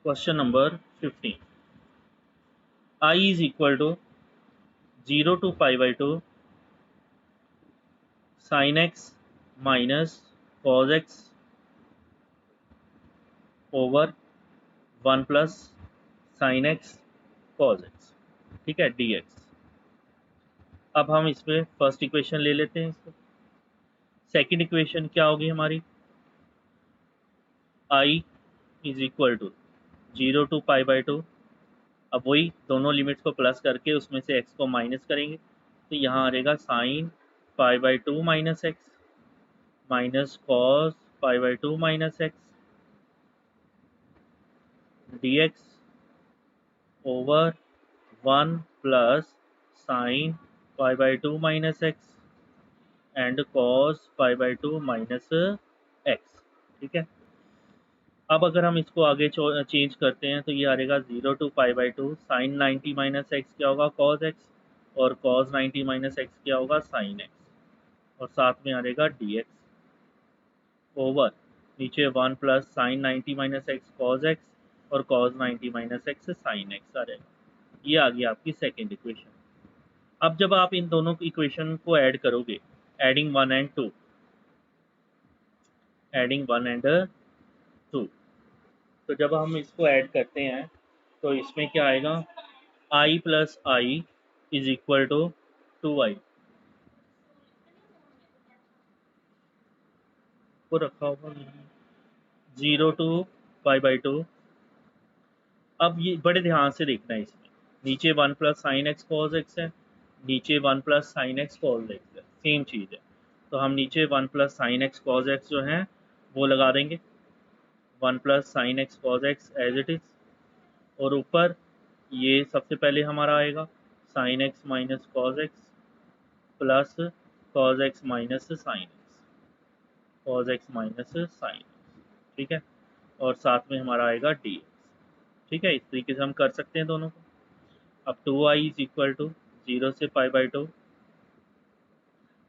Question number 15. I is equal to 0 to pi by 2 sin x minus cos x over 1 plus sin x cos x, ठीक है, dx। अब हम इसमें first equation ले लेते हैं इसको। सेकंड इक्वेशन क्या होगी हमारी? I is equal to 0 to pi by 2। अब वही दोनों लिमिट्स को प्लस करके उसमें से x को माइनस करेंगे, तो यहाँ आ जाएगा sine pi by 2 minus x minus cos pi by 2 minus x dx over 1 plus sine pi by 2 minus x and cos pi by 2 minus x, ठीक है। अब अगर हम इसको आगे चेंज करते हैं तो ये आ जाएगा 0 to pi by 2 sine 90 minus x क्या होगा? कॉस एक्स, और कॉस 90 माइनस एक्स क्या होगा? साइन एक्स, और साथ में आ जाएगा dx ओवर नीचे 1 plus sine 90 minus x cos x और cos 90 minus x sine x आ जाएगा। ये आ गई आपकी सेकेंड इक्वेशन। अब जब आप इन दोनों इक्वेशन को ऐड करोगे, एडिंग 1 एंड 2, एडिंग 1 एंड 2, तो जब हम इसको ऐड करते हैं तो इसमें क्या आएगा? i plus i is equal to 2i को रखा होगा 0 टू पाई बाई 2। अब ये बड़े ध्यान से देखना है, इसमें नीचे 1 plus sine x cos x है, नीचे 1 plus sine x cos x है, सेम चीज़ है। तो हम नीचे 1 plus sine x cos x जो है वो लगा देंगे, 1 plus sine x cos x as it is, और ऊपर ये सबसे पहले हमारा आएगा sine x minus cos x plus cos x minus sine x, cos x minus sine x, ठीक है, और साथ में हमारा आएगा डी एक्स, ठीक है। इस तरीके से हम कर सकते हैं दोनों को। अब 2i इज इक्वल टू 0 से पाई बाई 2,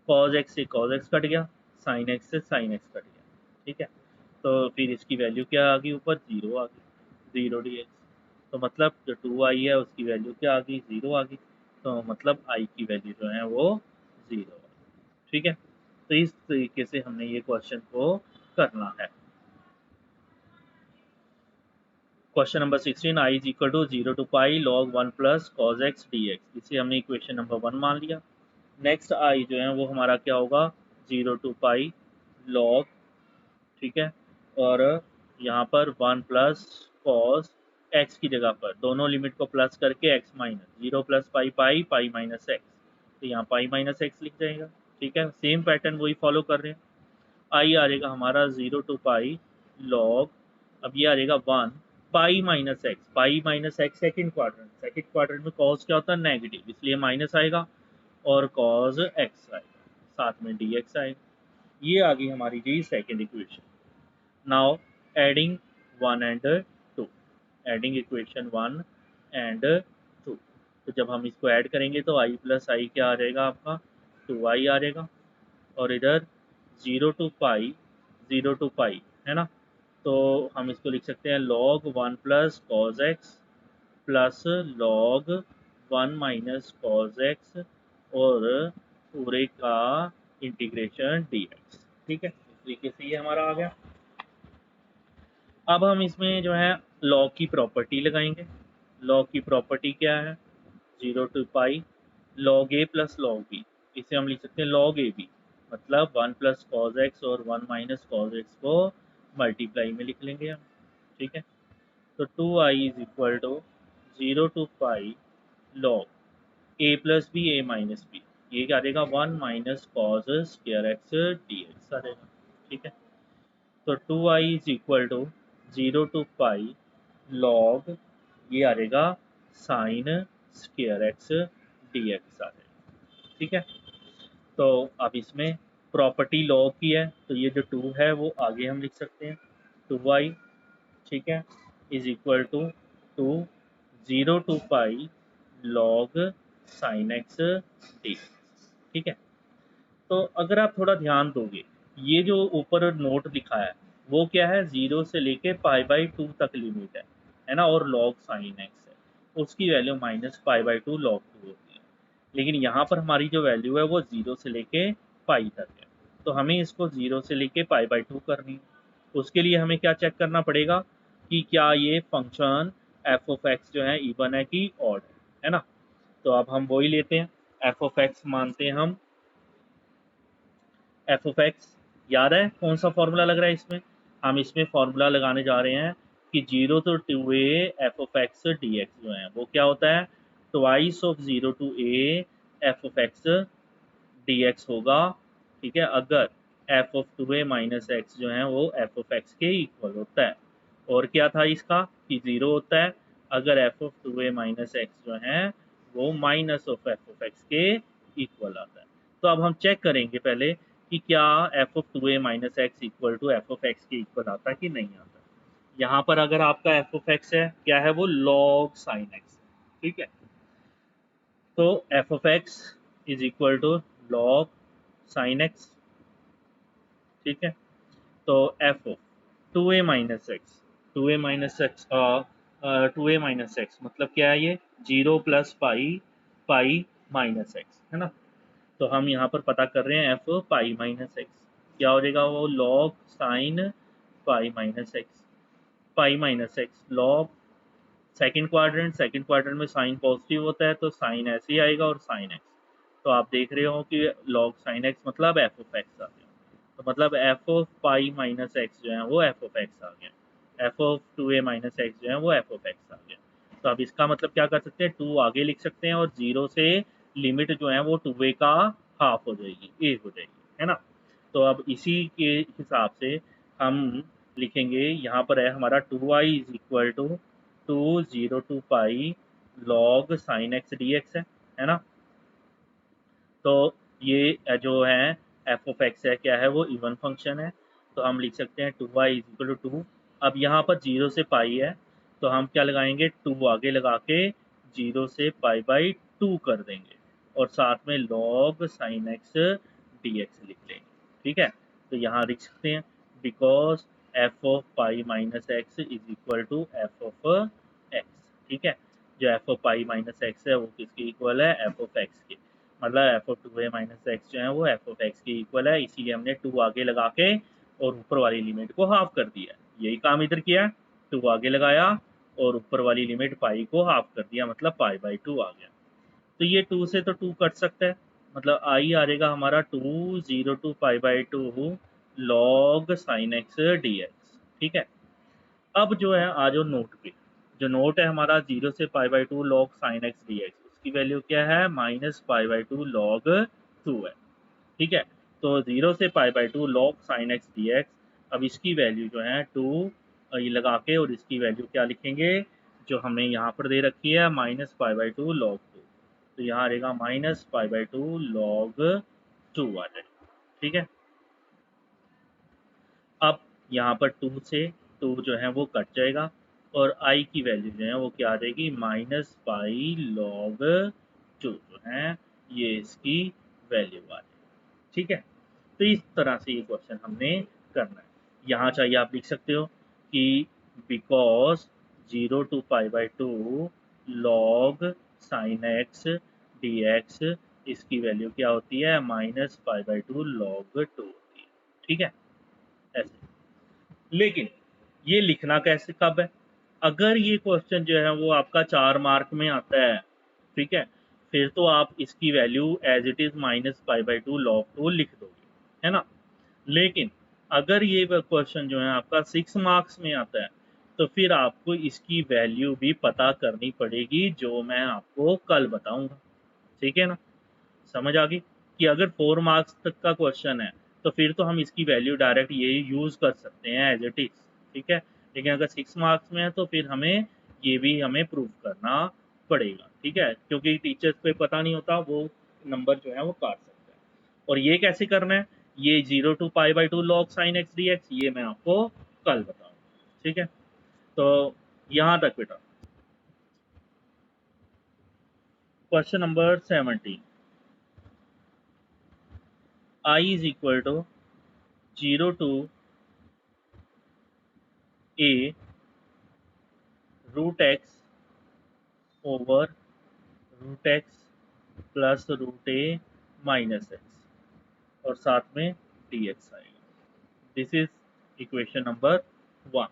कॉस एक्स से कॉस एक्स कट गया, साइन एक्स से साइन एक्स कट गया, ठीक है। तो फिर इसकी वैल्यू क्या आ गई? ऊपर 0 आ गई, 0 डी एक्स। तो मतलब जो 2i है उसकी वैल्यू क्या आ गई? 0 आ गई। तो मतलब i की वैल्यू जो है वो 0 आ गई, ठीक है। तो इस तरीके से हमने ये क्वेश्चन को करना है। Question number 16, i is equal to 0 to pi log 1 plus cos x d x, इसे हमने इक्वेशन नंबर 1 मान लिया। नेक्स्ट आई जो है वो हमारा क्या होगा? 0 टू पाई लॉग, ठीक है, और यहाँ पर 1 प्लस कॉस एक्स की जगह पर दोनों लिमिट को प्लस करके एक्स माइनस 0 प्लस पाई पाई पाई माइनस एक्स, तो यहाँ पाई माइनस एक्स लिख जाएगा, ठीक है। सेम पैटर्न वही फॉलो कर रहे हैं। आई आ जाएगा हमारा 0 टू पाई लॉग, अब ये आ जाएगा 1 पाई माइनस एक्स, पाई माइनस एक्स सेकंड क्वाड्रेंट में कॉस क्या होता है? नेगेटिव, इसलिए माइनस आएगा, और कॉस एक्स आएगा, साथ में डी एक्स आएगा। ये आ गई हमारी जी second equation. Now adding 1 and 2, adding equation 1 and 2, तो जब हम इसको ऐड करेंगे तो i प्लस आई क्या आ जाएगा आपका? 2i आ जाएगा, और इधर 0 टू पाई है ना, तो हम इसको लिख सकते हैं log 1 plus cos x plus log 1 minus cos x और पूरे का इंटीग्रेशन dx, ठीक है। इस तरीके से ये हमारा आ गया। अब हम इसमें जो है लॉग की प्रॉपर्टी लगाएंगे। लॉग की प्रॉपर्टी क्या है? 0 to pi log a plus log b, इसे हम लिख सकते हैं लॉग ए बी, मतलब 1 प्लस कॉस एक्स और 1 माइनस कॉस एक्स को मल्टीप्लाई में लिख लेंगे हम, ठीक है। तो 2i is equal to 0 to pi log a plus b a minus b, ये क्या देगा? 1 minus cos square x d x आ जाएगा, ठीक है। तो 2i is equal to 0 to pi log, ये आ जाएगा sine square x d x आ जाएगा, ठीक है। तो अब इसमें प्रॉपर्टी लॉग की है, तो ये जो 2 है वो आगे हम लिख सकते हैं 2i, ठीक है, is equal to 2 0 to pi log sine x d, ठीक है। तो अगर आप थोड़ा ध्यान दोगे, ये जो ऊपर नोट लिखा है वो क्या है? 0 से लेके पाई बाई 2 तक लिमिट है है ना, और log sin x है, उसकी वैल्यू -π/2 log 2 होती है। लेकिन यहाँ पर हमारी जो वैल्यू है वो 0 से लेके पाई तक है, तो हमें इसको 0 से लेके π/2 करनी है। उसके लिए हमें क्या चेक करना पड़ेगा कि क्या ये फंक्शन एफ ऑफ एक्स जो है इवन है कि ऑड है ना। तो अब हम वही लेते हैं, एफ ऑफ एक्स मानते हैं हम। एफ ऑफ एक्स याद है कौन सा फॉर्मूला लग रहा है इसमें, हम इसमें फॉर्मूला लगाने जा रहे हैं कि 0 to 2a F of x d x जो है वो क्या होता है, twice of 0 to a f of x d x होगा। ठीक है, अगर F of 2a minus x जो है वो एफ ऑफ एक्स के इक्वल होता है। और क्या था इसका कि 0 होता है अगर F of 2a minus x जो है वो minus of F of x के इक्वल आता है। तो अब हम चेक करेंगे पहले कि क्या f of 2a minus x equal to f of x के इक्वल आता है कि नहीं आता। यहाँ पर अगर आपका एफ ऑफ एक्स है क्या है वो लॉग साइन एक्स, ठीक है। तो f of x is equal to log sine x, ठीक है। तो f of 2a minus x, 2a minus x 2a minus x मतलब क्या है ये 0 प्लस पाई माइनस एक्स है ना। तो हम यहाँ पर पता कर रहे हैं एफ पाई माइनस एक्स, क्या हो जाएगा वो log sine pi minus x, पाई minus x log second quadrant में साइन पॉजिटिव होता है तो साइन ऐसे ही आएगा और साइन एक्स। तो आप देख रहे हो कि लॉग साइन एक्स मतलब एफ ऑफ एक्स आ गया, तो मतलब F of pi minus x जो है वो एफ ऑफ एक्स आ गया, F of 2a minus x जो है वो एफ ऑफ एक्स आ गया। तो अब इसका मतलब क्या कर सकते हैं, 2 आगे लिख सकते हैं और 0 से लिमिट जो है वो 2a का हाफ हो जाएगी, ए हो जाएगी है ना। तो अब इसी के हिसाब से हम लिखेंगे, यहाँ पर है हमारा 2i is equal to 0 to pi log sine x d x है ना। तो ये जो है एफ ऑफ एक्स है क्या है वो इवन फंक्शन है, तो हम लिख सकते हैं 2y इज इक्वल टू 2। अब यहाँ पर 0 से पाई है तो हम क्या लगाएंगे 2 आगे लगा के 0 से π/2 कर देंगे और साथ में log sin x dx लिख लेंगे, ठीक है। तो यहाँ लिख सकते हैं because f of pi minus x is equal to f of x, ठीक है। जो f of pi minus x है वो किसके इक्वल है, एफ ऑफ एक्स के, मतलब F of 2a minus x जो है वो एफ ऑफ एक्स के इक्वल है, इसीलिए हमने 2 आगे लगा के और ऊपर वाली लिमिट को हाफ कर दिया। यही काम इधर किया, 2 आगे लगाया और ऊपर वाली लिमिट पाई को हाफ कर दिया, मतलब π/2 आ गया। तो ये 2 से तो 2 कट सकता है, मतलब आई आ जाएगा हमारा 2 0 to π/2 log sin x dx, ठीक है। अब जो है आ जाओ नोट पे, जो नोट है हमारा 0 से π/2 log sin x dx, उसकी वैल्यू क्या है -π/2 log 2 है, ठीक है। तो 0 से π/2 log sin x dx, अब इसकी वैल्यू जो है 2 ये लगा के और इसकी वैल्यू क्या लिखेंगे जो हमें यहाँ पर दे रखी है -π/2 log 2, तो यहाँ रहेगा -π/2 log 2 आ जाएगा, ठीक है। अब यहाँ पर 2 से 2 जो है वो कट जाएगा और i की वैल्यू जो है वो क्या आ जाएगी -पाई log 2 जो है ये इसकी वैल्यू आ जाएगी, ठीक है। तो इस तरह से ये क्वेश्चन हमने करना है। यहाँ चाहिए आप लिख सकते हो कि because 0 to π/2 log sin x dx इसकी वैल्यू क्या होती है -π/2 log 2 होती है, ठीक है ऐसे। लेकिन ये लिखना कैसे कब है, अगर ये क्वेश्चन जो है वो आपका 4 मार्क में आता है, ठीक है, फिर तो आप इसकी value as it is -π/2 log 2 लिख दोगे है ना। लेकिन अगर ये क्वेश्चन जो है आपका 6 मार्क्स में आता है तो फिर आपको इसकी वैल्यू भी पता करनी पड़ेगी, जो मैं आपको कल बताऊंगा, ठीक है ना। समझ आ गई कि अगर 4 मार्क्स तक का क्वेश्चन है तो फिर तो हम इसकी वैल्यू डायरेक्ट ये यूज़ कर सकते हैं एज इट इज, ठीक है। लेकिन अगर 6 मार्क्स में है तो फिर हमें ये भी हमें प्रूव करना पड़ेगा, ठीक है, क्योंकि टीचर्स को पता नहीं होता, वो नंबर जो है वो काट सकता है। और ये कैसे करना है, ये 0 to π/2 log sin x dx ये मैं आपको कल बताऊंगा, ठीक है। तो यहाँ तक बेटा। Question number 17, I is equal to 0 to a root x over root x plus root a minus x और साथ में डी एक्स आएगा। This is equation number 1।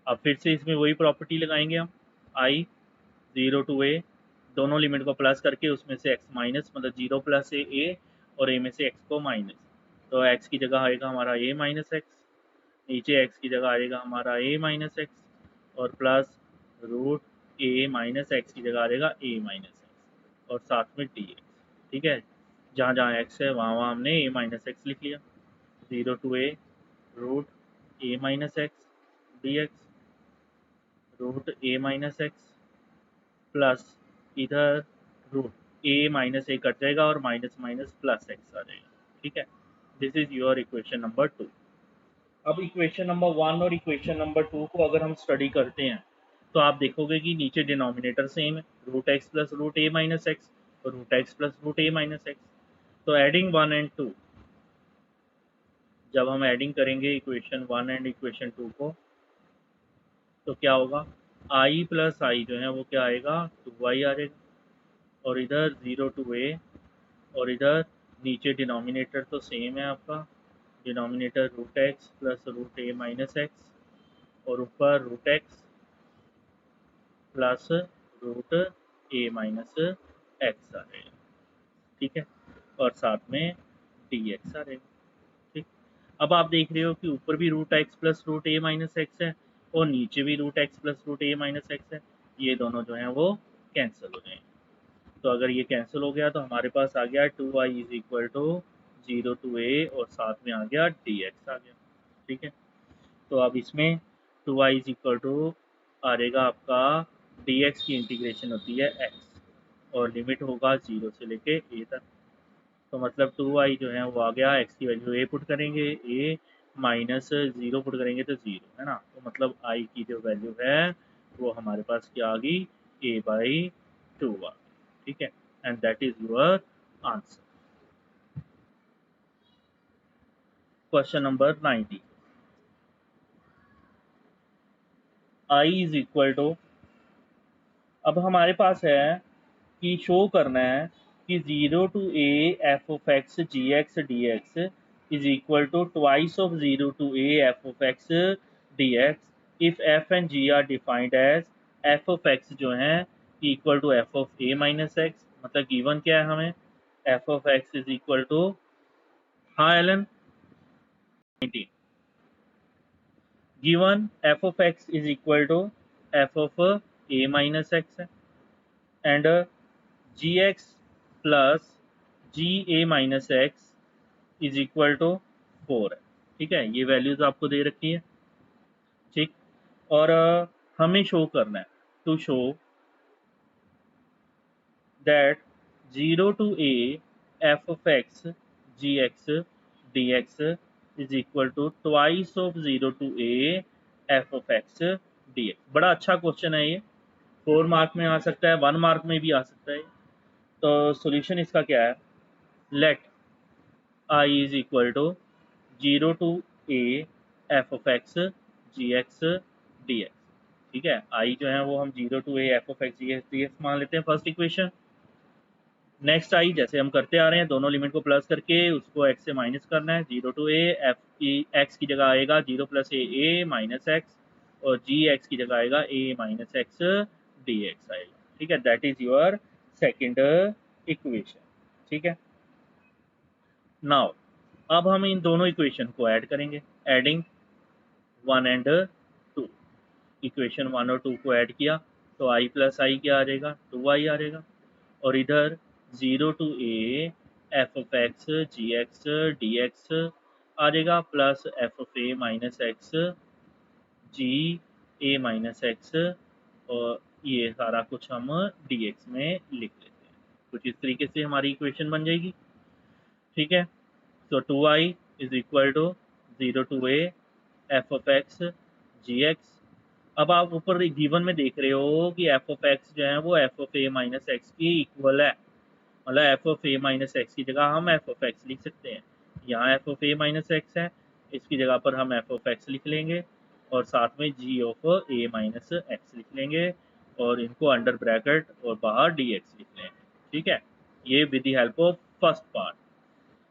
अब फिर से इसमें वही प्रॉपर्टी लगाएंगे हम, आई 0 to a, दोनों लिमिट को प्लस करके उसमें से x माइनस, मतलब 0 प्लस ए और a में से x को माइनस, तो x की जगह आएगा हमारा a माइनस एक्स, नीचे x की जगह आएगा हमारा a माइनस एक्स और plus root a minus x की जगह आएगा a माइनस एक्स और साथ में डी एक्स। ठीक है, जहाँ जहाँ x है वहाँ वहाँ हमने a माइनस एक्स लिख लिया। 0 to a root a minus x d x, root a minus x plus इधर root a minus a cut जाएगा और माइनस माइनस प्लस एक्स आ जाएगा। ठीक है, this is your equation number 2। अब इक्वेशन नंबर 1 और इक्वेशन नंबर 2 को अगर हम स्टडी करते हैं तो आप देखोगे कि नीचे डिनोमिनेटर सेम है, root x plus root a minus x और root x plus root a minus x. तो एडिंग 1 एंड 2, जब हम एडिंग करेंगे इक्वेशन 1 एंड इक्वेशन 2 को तो क्या होगा, आई प्लस आई जो है वो क्या आएगा, 2y आ जाएगा और इधर 0 to a और इधर नीचे डिनोमिनेटर तो सेम है आपका, denominator root x plus root a minus x और ऊपर root x plus root a minus x आ जाएगा। ठीक है, और साथ में डी एक्स आ जाएगा। ठीक, अब आप देख रहे हो कि ऊपर भी root x plus root a minus x है और नीचे भी root x plus root a minus x है, ये दोनों जो हैं वो कैंसिल हो जाएंगे। तो अगर ये कैंसिल हो गया तो हमारे पास आ गया 2y is equal to 0 to a और साथ में आ गया dx आ गया। ठीक है, तो अब इसमें 2y इज इक्वल टू आ जाएगा आपका, dx की इंटीग्रेशन होती है x और लिमिट होगा 0 से लेके a तक। तो मतलब 2y जो है वो आ गया, x की वैल्यू a पुट करेंगे, a माइनस 0 पुट करेंगे तो 0 है ना, तो मतलब i की जो वैल्यू है वो हमारे पास क्या आ गई, a/2 आ गई। ठीक है, and that is your answer. Question number 90, i is equal to, अब हमारे पास है कि शो करना है कि 0 to a f of x gx dx is equal to twice of 0 to a f of x dx if f and g are defined as f of x जो है equal to f of a minus x, मतलब given क्या है हमें, f of x is equal to, हाँ Allen, 19, given f of x is equal to f of a minus x है and gx plus g a minus x is equal to 4 है। ठीक है, ये वैल्यूज आपको दे रखी है। ठीक, और हमें शो करना है, to show that 0 to a f of x gx dx is equal to twice of 0 to a f of x dx। बड़ा अच्छा क्वेश्चन है ये, 4 मार्क में आ सकता है, 1 मार्क में भी आ सकता है। तो सॉल्यूशन इसका क्या है, late I is equal to 0 to a f of x gx dx। ठीक है, I जो है वो हम 0 to a f of x gx dx मान लेते हैं फर्स्ट इक्वेशन। नेक्स्ट I जैसे हम करते आ रहे हैं, दोनों लिमिट को प्लस करके उसको x से माइनस करना है, 0 to a f की x की जगह आएगा 0 प्लस a माइनस एक्स और gx की जगह आएगा a माइनस एक्स dx आएगा। ठीक है, that is your second equation. ठीक है, नाउ अब हम इन दोनों इक्वेशन को ऐड करेंगे, एडिंग 1 एंड 2, इक्वेशन 1 और 2 को ऐड किया तो i प्लस आई क्या आ जाएगा, 2i आ जाएगा और इधर 0 to a f of x gx dx आ जाएगा plus f of a minus x g a minus x और ये सारा कुछ हम dx में लिख लेते हैं। कुछ इस तरीके से हमारी इक्वेशन बन जाएगी। ठीक है, so 2i is equal to 0 to a f of x gx। अब आप ऊपर गिवन में देख रहे हो कि f of x जो है वो f of a minus x की इक्वल है, मतलब f of a minus x की जगह हम f of x लिख सकते हैं। यहाँ f of a minus x है, इसकी जगह पर हम f of x लिख लेंगे और साथ में g of a minus x लिख लेंगे और इनको अंडर ब्रैकेट और बाहर dx लिख लेंगे। ठीक है, ये with the help of first part.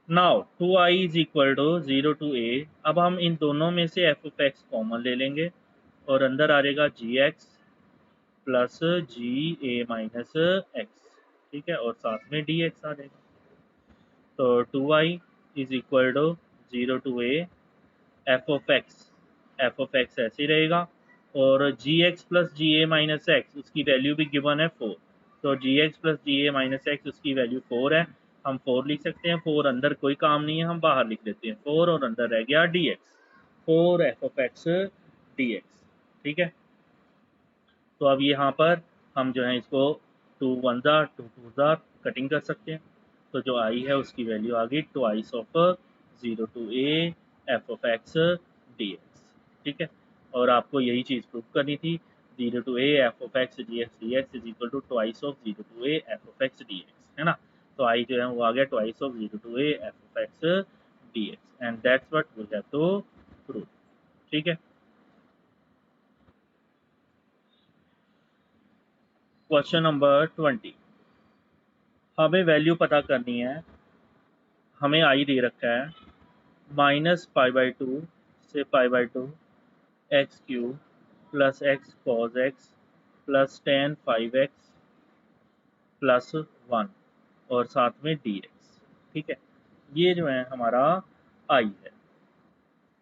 Now 2i is equal to 0 to a। अब हम इन दोनों में से एफ ऑफ एक्स कॉमन ले लेंगे और अंदर आ जाएगा जी x plus g a minus x. ठीक है, और साथ में डी एक्स आ जाएगा। तो 2i is equal to 0 to a f of x ऐसे ही रहेगा और g x plus g a minus x उसकी वैल्यू भी गिवन है 4। तो g x plus g a minus x उसकी वैल्यू 4 है, हम 4 लिख सकते हैं। 4 अंदर कोई काम नहीं है, हम बाहर लिख लेते हैं 4 और अंदर रह गया D x, 4 F of x d x. ठीक है, तो अब यहाँ पर हम जो है इसको 2 वन ज़ा 2 टू ज़ा कटिंग कर सकते हैं। तो जो आई है उसकी वैल्यू आ गई twice of 0 to a f of x d x. ठीक है, और आपको यही चीज़ प्रूव करनी थी। 0 to a f of x d x is equal to twice of 0 to a f of x d x, है ना। तो आई जो है वो आ गया twice of 0 to a f of x d x and that's what we have to prove. ठीक है, क्वेश्चन नंबर 20। हमें वैल्यू पता करनी है। हमें आई दे रखा है माइनस पाई बाई टू से पाई by to x cube plus x cos x plus ten 5x plus 1 और साथ में dx। ठीक है, ये जो है हमारा आई है।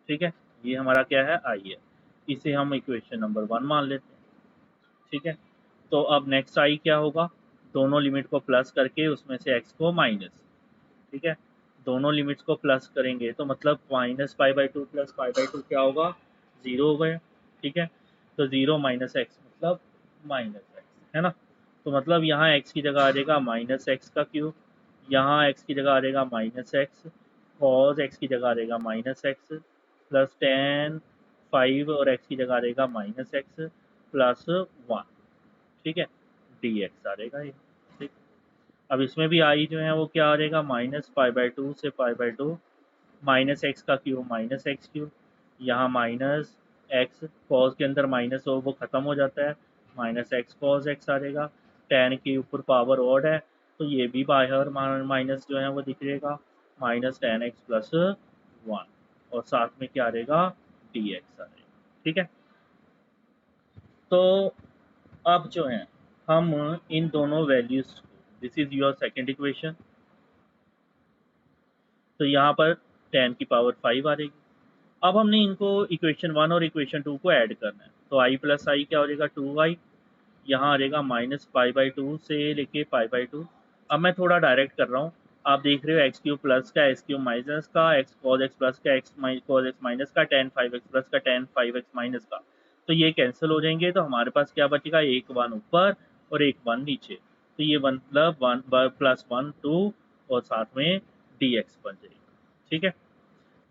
ठीक है, ये हमारा क्या है, आई है। इसे हम इक्वेशन नंबर 1 मान लेते हैं। ठीक है, तो अब नेक्स्ट आई क्या होगा, दोनों लिमिट को प्लस करके उसमें से x को माइनस। ठीक है, दोनों लिमिट्स को प्लस करेंगे तो मतलब minus pi by two plus pi by to क्या होगा, 0 हो गया। ठीक है, तो 0 माइनस एक्स मतलब माइनस एक्स, है ना। तो मतलब यहाँ x की जगह आ जाएगा माइनस एक्स का क्यूब, यहाँ x की जगह आ जाएगा माइनस एक्स, कॉज एक्स की जगह आ जाएगा माइनस एक्स प्लस टेन 5 और x की जगह आ जाएगा माइनस एक्स प्लस 1। ठीक है, डी एक्स आ जाएगा ये। ठीक, अब इसमें भी आई जो है वो क्या आ जाएगा माइनस पाई बाई टू से पाई बाई टू माइनस एक्स का क्यूब माइनस एक्स क्यूब, यहाँ माइनस एक्स कॉज के अंदर माइनस हो वो ख़त्म हो जाता है, माइनस एक्स कॉज एक्स आ जाएगा। टेन के ऊपर पावर ऑड है तो ये भी बाहर माइनस जो है वो दिख रहेगा, माइनस टेन एक्स प्लस 1 और साथ में क्या आ जाएगा, डी एक्स आ जाएगा। ठीक है, तो अब जो है हम इन दोनों वैल्यूज को, this is your second equation, तो यहाँ पर 10 की पावर 5 आ जाएगी। अब हमने इनको इक्वेशन 1 और इक्वेशन 2 को ऐड करना है। तो आई प्लस आई क्या हो जाएगा 2i, यहाँ आ जाएगा माइनस पाई बाई टू से लेके पाई बाई टू। अब मैं थोड़ा डायरेक्ट कर रहा हूँ, आप देख रहे हो एक्स क्यूब प्लस का एक्स क्यूब माइनस का एक्स कॉज एक्स प्लस का एक्स कॉज एक्स माइनस का टेन 5x प्लस का टेन 5x माइनस का, तो ये कैंसिल हो जाएंगे। तो हमारे पास क्या बचेगा, एक 1 ऊपर और एक 1 नीचे। तो ये मतलब 1 प्लस 1 2 और साथ में डी एक्स बन जाएगा। ठीक है,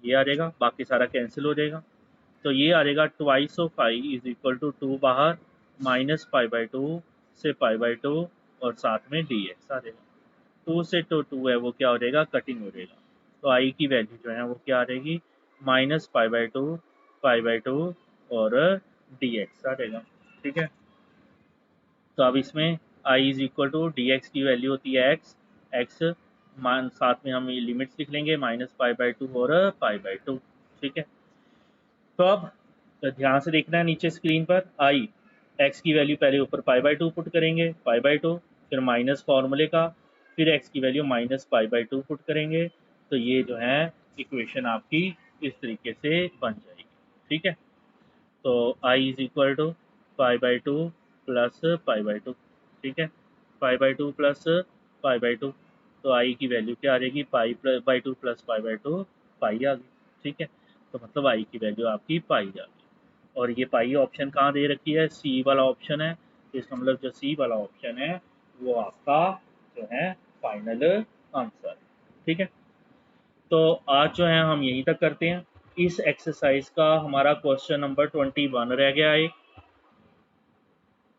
ये आ जाएगा, बाकी सारा कैंसिल हो जाएगा। तो ये आ जाएगा twice of I is equal to 2 बाहर माइनस पाई बाई टू से पाई बाई टू और साथ में डी एक्स आ जाएगा। 2 से तो 2 है वो क्या हो जाएगा, कटिंग हो जाएगा। तो आई की वैल्यू जो है वो क्या आ जाएगी, माइनस पाई बाई टू और डी एक्स आ जाएगा। ठीक है, तो अब इसमें I is equal to d x की वैल्यू होती है एक्स, एक्स मान साथ में हम ये लिमिट्स लिख लेंगे माइनस पाई बाई टू और पाई बाई टू। ठीक है, तो अब ध्यान से देखना है नीचे स्क्रीन पर, आई एक्स की वैल्यू पहले ऊपर पाई बाई टू पुट करेंगे, पाई बाई टू, फिर माइनस फॉर्मूले का, फिर एक्स की value minus pi by to put करेंगे। तो ये जो है इक्वेशन आपकी इस तरीके से बन जाएगी। ठीक है, तो I is equal to pi by two plus pi by two. ठीक है, pi by two plus pi by two, तो आई की वैल्यू क्या आ जाएगी, pi by two plus pi by two, pi आ गई। ठीक है, तो मतलब आई की वैल्यू आपकी पाई आ गई। और ये पाई ऑप्शन कहाँ दे रखी है, सी वाला ऑप्शन है। इसका मतलब जो सी वाला ऑप्शन है वो आपका जो है फाइनल आंसर। ठीक है, तो आज जो है हम यहीं तक करते हैं। इस एक्सरसाइज का हमारा क्वेश्चन नंबर 21 रह गया है।